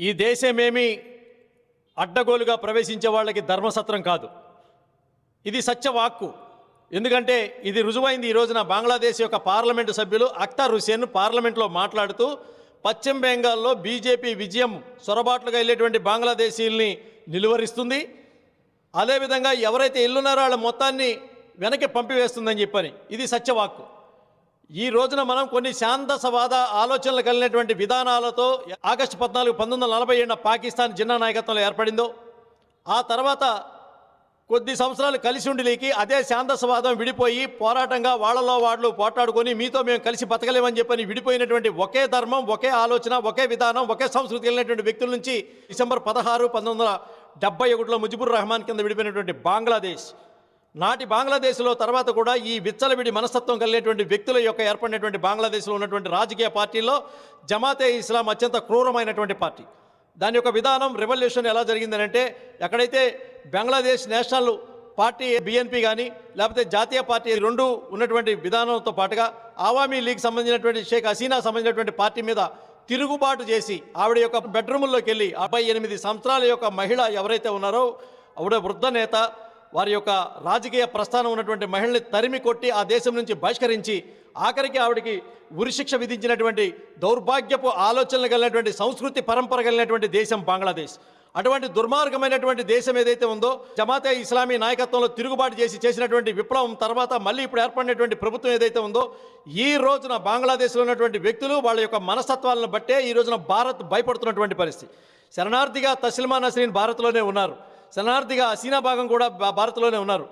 ఈ దేశమేమి అడ్డగోలుగా ప్రవేశించే వాళ్ళకి ధర్మసత్రం కాదు. ఇది సత్యవాక్కు. ఎందుకంటే ఇది రుజువైంది. ఈ రోజున బంగ్లాదేశ్ యొక్క పార్లమెంటు సభ్యులు అఖ్తర్ హుసేన్ పార్లమెంట్లో మాట్లాడుతూ పశ్చిమ బెంగాల్లో బీజేపీ విజయం సొరబాట్లుగా వెళ్ళేటువంటి బంగ్లాదేశీల్ని నిలువరిస్తుంది. అదేవిధంగా ఎవరైతే ఇల్లున్నారో వాళ్ళ మొత్తాన్ని వెనక్కి పంపివేస్తుందని చెప్పని ఇది సత్యవాక్కు. ఈ రోజున మనం కొన్ని శాంతసవాద ఆలోచనలు కలిగినటువంటి విధానాలతో ఆగస్టు 14, 1947 పాకిస్తాన్ జిన్నా నాయకత్వంలో ఏర్పడిందో, ఆ తర్వాత కొద్ది సంవత్సరాలు కలిసి ఉండిలేకి అదే శాంతసవాదం విడిపోయి పోరాటంగా వాళ్ళలో వాళ్ళు పోట్లాడుకొని మీతో మేము కలిసి బతకలేమని చెప్పని విడిపోయినటువంటి ఒకే ధర్మం, ఒకే ఆలోచన, ఒకే విధానం, ఒకే సంస్కృతి కలిగినటువంటి వ్యక్తుల నుంచి డిసెంబర్ 16, 1971లో ముజిబుర్ రెహమాన్ కింద విడిపోయినటువంటి బంగ్లాదేశ్, నాటి బంగ్లాదేశ్లో తర్వాత కూడా ఈ విచ్చలవిడి మనస్తత్వం కలిగినటువంటి వ్యక్తుల యొక్క ఏర్పడినటువంటి బంగ్లాదేశ్లో ఉన్నటువంటి రాజకీయ పార్టీల్లో జమాతే ఇస్లాం అత్యంత క్రూరమైనటువంటి పార్టీ. దాని యొక్క విధానం రెవల్యూషన్ ఎలా జరిగిందని అంటే, ఎక్కడైతే బంగ్లాదేశ్ నేషనల్ పార్టీ బిఎన్పి కానీ లేకపోతే జాతీయ పార్టీ రెండు ఉన్నటువంటి విధానంతో పాటుగా ఆవామీ లీగ్ సంబంధించినటువంటి షేక్ హసీనా సంబంధించినటువంటి పార్టీ మీద తిరుగుబాటు చేసి ఆవిడ యొక్క బెడ్రూముల్లోకి వెళ్ళి 58 సంవత్సరాల యొక్క మహిళ ఎవరైతే ఉన్నారో ఆవిడ వృద్ధ నేత, వారి యొక్క రాజకీయ ప్రస్థానం ఉన్నటువంటి మహిళని తరిమి కొట్టి ఆ దేశం నుంచి బహిష్కరించి ఆఖరికి ఆవిడకి ఉరిశిక్ష విధించినటువంటి దౌర్భాగ్యపు ఆలోచనలు కలిగినటువంటి సంస్కృతి పరంపర కలిగినటువంటి దేశం బంగ్లాదేశ్. అటువంటి దుర్మార్గమైనటువంటి దేశం ఏదైతే ఉందో, జమాతే ఇస్లామీ నాయకత్వంలో తిరుగుబాటు చేసినటువంటి విప్లవం తర్వాత మళ్ళీ ఇప్పుడు ఏర్పడినటువంటి ప్రభుత్వం ఏదైతే ఉందో, ఈ రోజున బంగ్లాదేశ్లో ఉన్నటువంటి వ్యక్తులు వాళ్ళ యొక్క మనస్తత్వాలను బట్టే ఈ రోజున భారత్ భయపడుతున్నటువంటి పరిస్థితి. శరణార్థిగా తస్లిమా నస్రీన్ భారత్లోనే ఉన్నారు, శరణార్థిగా హసీనా భాగం కూడా భారత్లోనే ఉన్నారు.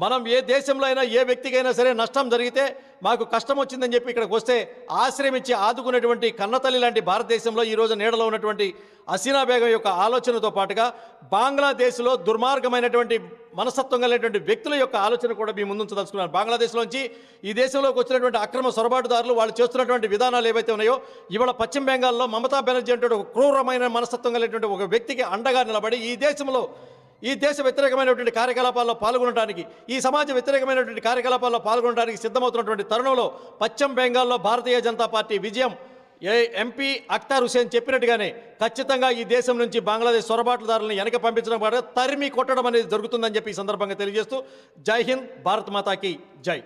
మనం ఏ దేశంలో అయినా ఏ వ్యక్తికైనా సరే నష్టం జరిగితే, మాకు కష్టం వచ్చిందని చెప్పి ఇక్కడికి వస్తే ఆశ్రయం ఇచ్చి ఆదుకునేటువంటి కన్నతల్లి లాంటి భారతదేశంలో ఈరోజు నీడలో ఉన్నటువంటి హసీనా బేగం యొక్క ఆలోచనతో పాటుగా బంగ్లాదేశ్లో దుర్మార్గమైనటువంటి మనస్తత్వం కలిగినటువంటి వ్యక్తుల యొక్క ఆలోచన కూడా మీ ముందుంచదలుచుకున్నారు. బంగ్లాదేశ్లోంచి ఈ దేశంలోకి వచ్చినటువంటి అక్రమ సొరబాటుదారులు వాళ్ళు చేస్తున్నటువంటి విధానాలు ఏవైతే ఉన్నాయో, ఇవాళ పశ్చిమ బెంగాల్లో మమతా బెనర్జీ అంటే ఒక క్రూరమైన మనస్తత్వం కలిగినటువంటి ఒక వ్యక్తికి అండగా నిలబడి ఈ దేశ వ్యతిరేకమైనటువంటి కార్యకలాపాల్లో పాల్గొనడానికి, ఈ సమాజ వ్యతిరేకమైనటువంటి కార్యకలాపాల్లో పాల్గొనడానికి సిద్ధమవుతున్నటువంటి తరుణంలో పశ్చిమ బెంగాల్లో భారతీయ జనతా పార్టీ విజయం ఎంపీ అఖ్తర్ హుసేన్ చెప్పినట్టుగానే ఖచ్చితంగా ఈ దేశం నుంచి బంగ్లాదేశ్ సొరబాట్లదారులను వెనక పంపించడం ద్వారా తరిమి కొట్టడం అనేది జరుగుతుందని చెప్పి ఈ సందర్భంగా తెలియజేస్తూ జై హింద్, భారత్ మాతాకి జై.